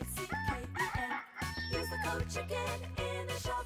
Use the code CHICKEN in the shop.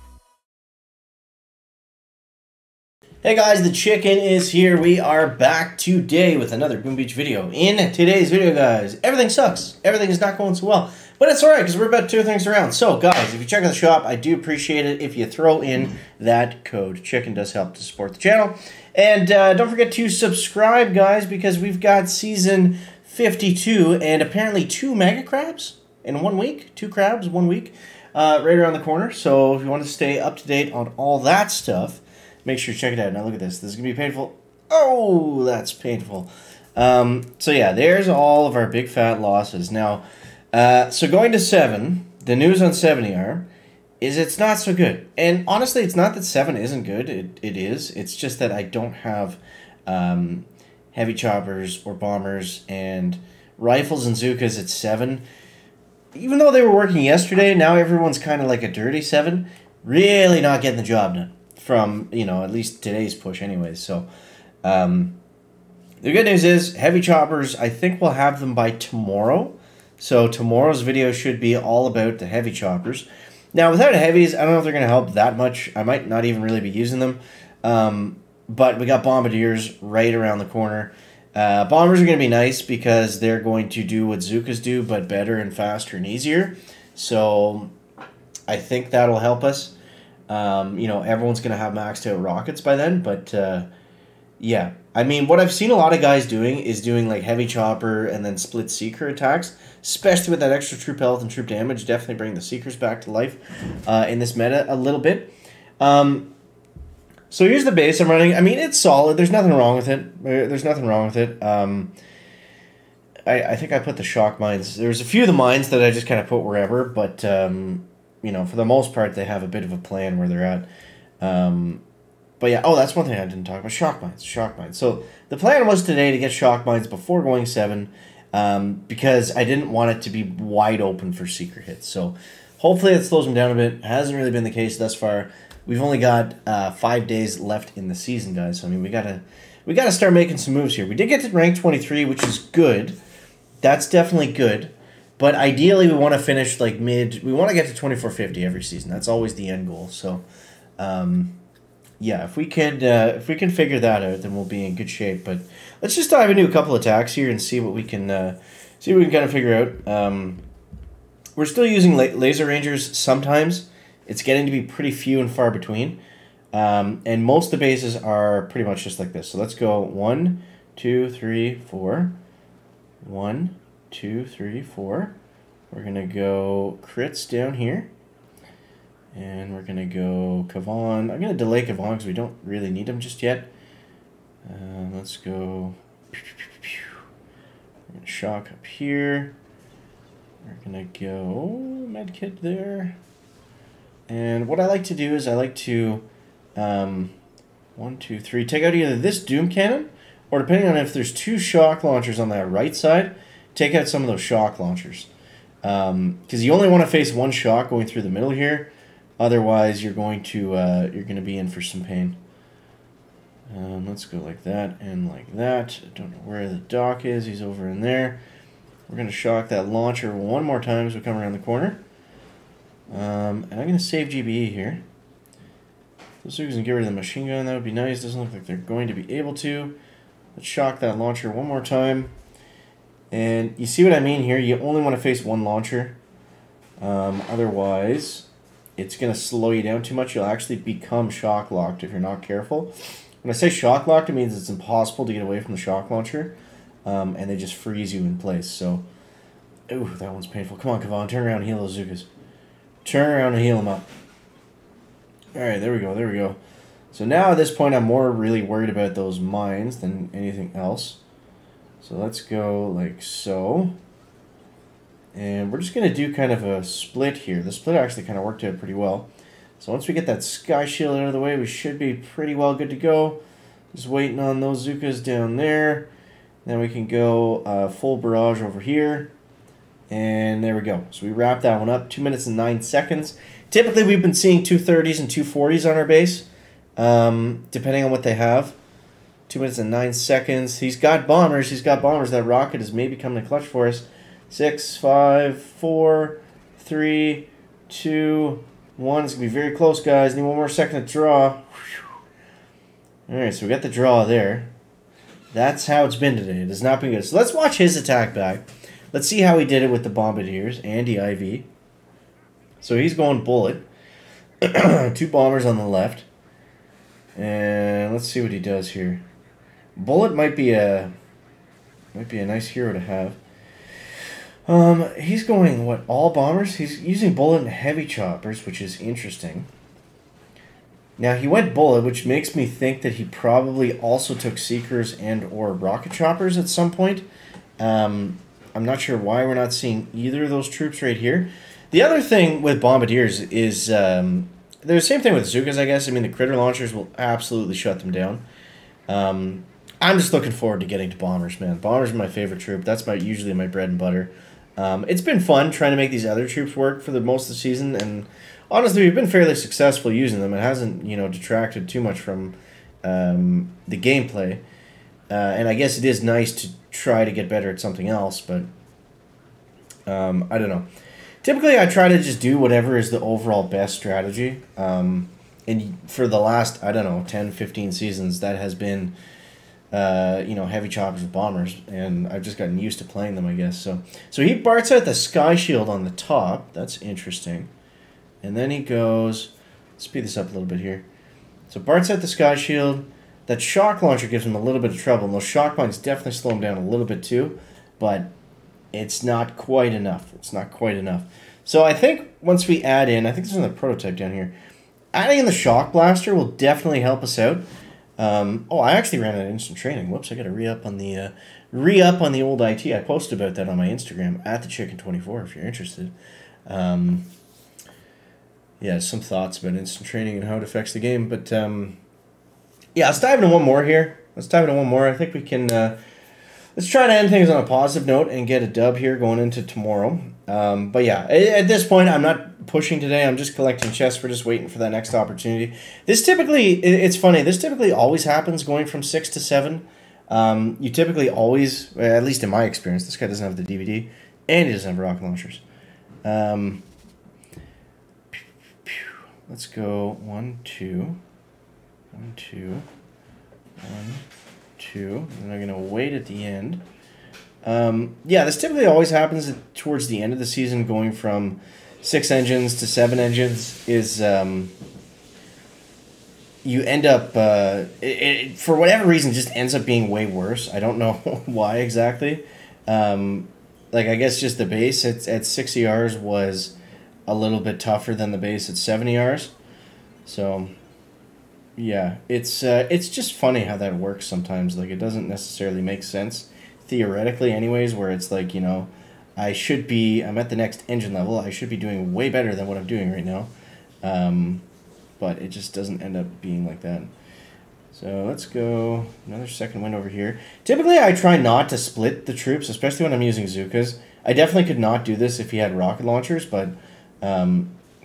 Hey guys, the chicken is here. We are back today with another Boom Beach video. In today's video, guys, everything sucks. Everything is not going so well. But it's alright, because we're about to turn things around. So, guys, if you check out the shop, I do appreciate it if you throw in that code. Chicken does help to support the channel. And don't forget to subscribe, guys, because we've got Season 52 and apparently 2 mega crabs in 1 week. 2 crabs 1 week right around the corner. So, if you want to stay up to date on all that stuff, make sure you check it out. Now look at this. This is going to be painful. Oh, that's painful. So yeah, there's all of our big fat losses. Now, so going to 7, the news on 70R is it's not so good. And honestly, it's not that 7 isn't good. It is. It's just that I don't have heavy choppers or bombers and rifles and Zookas at 7. Even though they were working yesterday, now everyone's kind of like a dirty 7. Really not getting the job done. From, you know, at least today's push anyways. So, the good news is, heavy choppers, I think we'll have them by tomorrow. So, tomorrow's video should be all about the heavy choppers. Now, without heavies, I don't know if they're going to help that much. I might not even really be using them. But we got bombardiers right around the corner. Bombers are going to be nice because they're going to do what Zookas do, but better and faster and easier. So, I think that'll help us. You know, everyone's going to have maxed out rockets by then, but, yeah. I mean, what I've seen a lot of guys doing is doing, like, heavy chopper and then split seeker attacks, especially with that extra troop health and troop damage. Definitely bring the seekers back to life, in this meta a little bit. So here's the base I'm running. I mean, it's solid. There's nothing wrong with it. There's nothing wrong with it. I think I put the shock mines. There's a few of the mines that I just kind of put wherever, but, you know, for the most part, they have a bit of a plan where they're at. But yeah, oh, that's one thing I didn't talk about. Shock mines. Shock mines. So the plan was today to get shock mines before going 7 because I didn't want it to be wide open for secret hits. So hopefully it slows them down a bit. It hasn't really been the case thus far. We've only got 5 days left in the season, guys. So I mean, we gotta start making some moves here. We did get to rank 23, which is good. That's definitely good. But ideally, we want to finish like mid. We want to get to 2450 every season. That's always the end goal. So, yeah, if we can figure that out, then we'll be in good shape. But let's just dive into a couple attacks here and see what we can kind of figure out. We're still using laser rangers sometimes. It's getting to be pretty few and far between, and most of the bases are pretty much just like this. So let's go 1, 2, 3, 4. 1, 2, 3, 4. We're going to go crits down here. And we're going to go Kavan. I'm going to delay Kavan because we don't really need him just yet. Let's go. We're going to shock up here. We're going to go medkit there. And what I like to do is I like to 1, 2, 3. Take out either this Doom Cannon, or depending on if there's 2 shock launchers on that right side, take out some of those shock launchers. Because you only want to face 1 shock going through the middle here. Otherwise, you're going to be in for some pain. Let's go like that and like that. I don't know where the dock is. He's over in there. We're going to shock that launcher 1 more time as we come around the corner. And I'm going to save GBE here. So we can get rid of the machine gun. That would be nice. Doesn't look like they're going to be able to. Let's shock that launcher 1 more time. And you see what I mean here? You only want to face 1 launcher. Otherwise, it's going to slow you down too much. You'll actually become shock locked if you're not careful. When I say shock locked, it means it's impossible to get away from the shock launcher. And they just freeze you in place. So, ooh, that one's painful. Come on, Kavan, turn around and heal those Zookas. Turn around and heal them up. Alright, there we go, there we go. So now at this point, I'm more really worried about those mines than anything else. So let's go like so. And we're just going to do kind of a split here. The split actually kind of worked out pretty well. So once we get that sky shield out of the way, we should be pretty well good to go. Just waiting on those Zookas down there. Then we can go full barrage over here. And there we go. So we wrap that one up. 2 minutes and 9 seconds. Typically, we've been seeing 230s and 240s on our base, depending on what they have. 2 minutes and 9 seconds. He's got bombers. He's got bombers. That rocket is maybe coming to clutch for us. 6, 5, 4, 3, 2, 1. It's going to be very close, guys. Need one more second to draw. Alright, so we got the draw there. That's how it's been today. It has not been good. So let's watch his attack back. Let's see how he did it with the Bombardiers. Andy IV. So he's going bullet. 2 bombers on the left. And let's see what he does here. Bullet might be a nice hero to have. He's going, what, all bombers? He's using bullet and heavy choppers, which is interesting. Now, he went bullet, which makes me think that he probably also took seekers and or rocket choppers at some point. I'm not sure why we're not seeing either of those troops right here. The other thing with Bombardiers is there's the same thing with Zukas, I guess. I mean, the critter launchers will absolutely shut them down. I'm just looking forward to getting to bombers, man. Bombers are my favorite troop. That's usually my bread and butter. It's been fun trying to make these other troops work for the most of the season, and honestly, we've been fairly successful using them. It hasn't, detracted too much from the gameplay. And I guess it is nice to try to get better at something else, but I don't know. Typically, I try to just do whatever is the overall best strategy. And for the last, 10, 15 seasons, that has been, heavy choppers with bombers, and I've just gotten used to playing them, I guess. So he barts out the Sky Shield on the top. That's interesting. And then he goes, let's speed this up a little bit here. So barts out the Sky Shield. That shock launcher gives him a little bit of trouble, and those shock mines definitely slow him down a little bit too, but it's not quite enough. It's not quite enough. So I think once we add in, I think there's another prototype down here. Adding in the shock blaster will definitely help us out. I actually ran out of instant training. Whoops, I got to re-up on the old IT. I posted about that on my Instagram at thechicken24 if you're interested. Yeah, some thoughts about instant training and how it affects the game. But yeah, let's dive into one more here. I think we can. Let's try to end things on a positive note and get a dub here going into tomorrow. But yeah, at this point, I'm not pushing today. I'm just collecting chests. We're just waiting for that next opportunity. This typically, it's funny, this typically always happens going from 6 to 7. You typically always, at least in my experience, this guy doesn't have the DVD, and he doesn't have rocket launchers. Let's go 1, 2, 1, 2, 1, 2, and I'm going to wait at the end. Yeah, this typically always happens towards the end of the season, going from 6 engines to 7 engines is you end up, for whatever reason, just ends up being way worse. I don't know why exactly. Like, I guess just the base at 6 ERs was a little bit tougher than the base at 7 ERs. So, yeah, it's just funny how that works sometimes. Like, it doesn't necessarily make sense, theoretically anyways, where it's like, I'm at the next engine level. I should be doing way better than what I'm doing right now. But it just doesn't end up being like that. So let's go another second wind over here. Typically, I try not to split the troops, especially when I'm using Zukas. I definitely could not do this if he had rocket launchers, but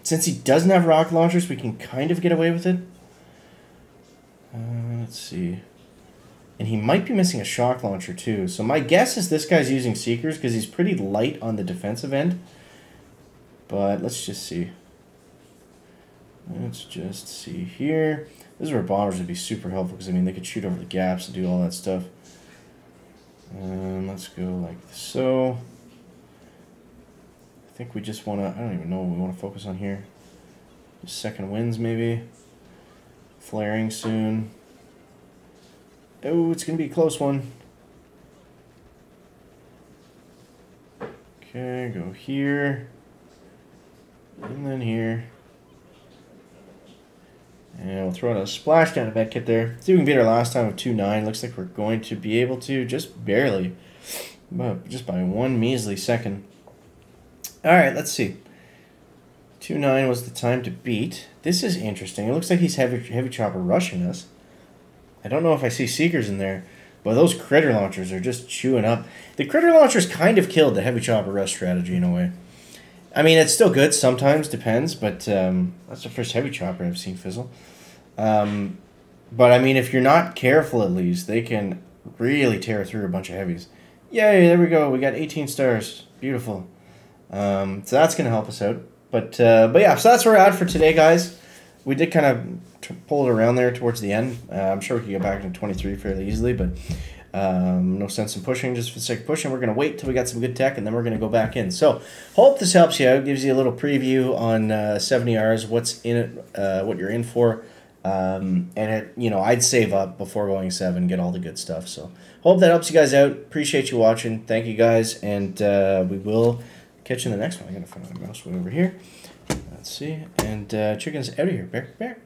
since he doesn't have rocket launchers, we can kind of get away with it. Let's see. And he might be missing a shock launcher too. So my guess is this guy's using Seekers because he's pretty light on the defensive end. But let's just see. Let's just see here. This is where bombers would be super helpful because, I mean, they could shoot over the gaps and do all that stuff. Let's go like so. I think we just want to, I don't even know what we want to focus on here. Just second winds maybe. Flaring soon. Oh, it's going to be a close one. Okay, go here. And then here. And we'll throw in a splashdown to med kit there. See if we can beat our last time of 2-9. Looks like we're going to be able to, just barely. But just by one measly second. Alright, let's see. 2-9 was the time to beat. This is interesting. It looks like he's heavy chopper rushing us. I don't know if I see Seekers in there, but those critter launchers are just chewing up. The critter launchers kind of killed the heavy chopper rush strategy in a way. I mean, it's still good sometimes, depends, but that's the first heavy chopper I've seen fizzle. But I mean, if you're not careful at least, they can really tear through a bunch of heavies. Yay, there we go. We got 18 stars. Beautiful. So that's going to help us out. But yeah, so that's where we're at for today, guys. We did kind of pull it around there towards the end. I'm sure we could get back into 23 fairly easily, but no sense in pushing just for the sake of pushing. We're going to wait till we got some good tech, and then we're going to go back in. So hope this helps you out, gives you a little preview on 70Rs, what's in it, what you're in for. And it, I'd save up before going 7, get all the good stuff. So hope that helps you guys out. Appreciate you watching. Thank you guys, and we will catch you in the next one. I'm going to find my mouse way over here. Let's see. And chicken's out of here. Bear.